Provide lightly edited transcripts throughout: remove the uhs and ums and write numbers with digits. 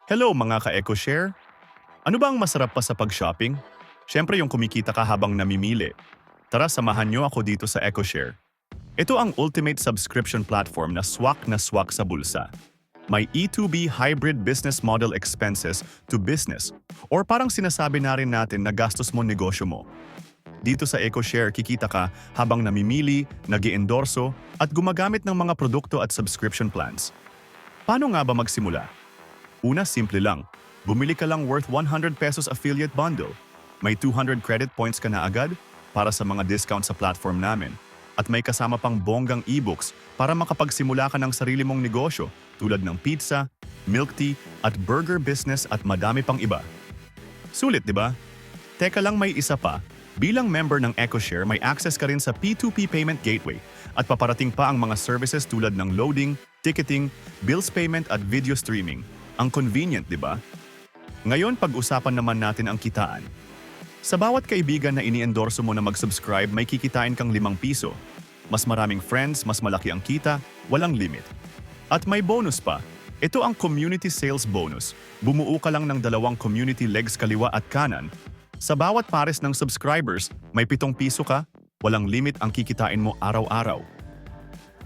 Hello mga ka-EcoShare! Ano ba ang masarap pa sa pag-shopping? Siyempre yung kumikita ka habang namimili. Tara, samahan niyo ako dito sa EcoShare. Ito ang ultimate subscription platform na swak sa bulsa. May E2B hybrid business model expenses to business or parang sinasabi na rin natin na gastos mo negosyo mo. Dito sa EcoShare, kikita ka habang namimili, nag-iendorso at gumagamit ng mga produkto at subscription plans. Paano nga ba magsimula? Una, simple lang. Bumili ka lang worth 100 pesos affiliate bundle. May 200 credit points ka na agad para sa mga discount sa platform namin. At may kasama pang bonggang e-books para makapagsimula ka ng sarili mong negosyo tulad ng pizza, milk tea, at burger business at madami pang iba. Sulit, di ba? Teka lang, may isa pa. Bilang member ng EcoShare, may access ka rin sa P2P payment gateway at paparating pa ang mga services tulad ng loading, ticketing, bills payment at video streaming. Ang convenient, di ba? Ngayon, pag-usapan naman natin ang kitaan. Sa bawat kaibigan na ini-endorso mo na mag-subscribe, may kikitain kang 5 piso. Mas maraming friends, mas malaki ang kita, walang limit. At may bonus pa. Ito ang community sales bonus. Bumuo ka lang ng 2 community legs kaliwa at kanan. Sa bawat pares ng subscribers, may 7 piso ka, walang limit ang kikitain mo araw-araw.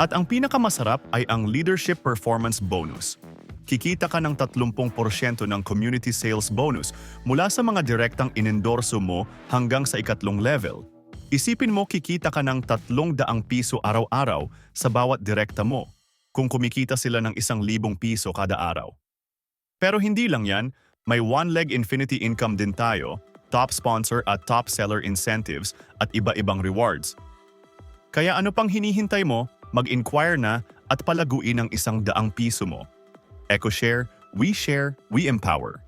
At ang pinakamasarap ay ang leadership performance bonus. Kikita ka ng 30% ng community sales bonus mula sa mga direktang inendorso mo hanggang sa 3 level. Isipin mo, kikita ka ng 300 piso araw-araw sa bawat direkta mo kung kumikita sila ng 1,000 piso kada araw. Pero hindi lang yan, may one-leg infinity income din tayo, top sponsor at top seller incentives at iba-ibang rewards. Kaya ano pang hinihintay mo? Mag-inquire na at palaguin ang 100 piso mo. EcoShare, we share, we empower.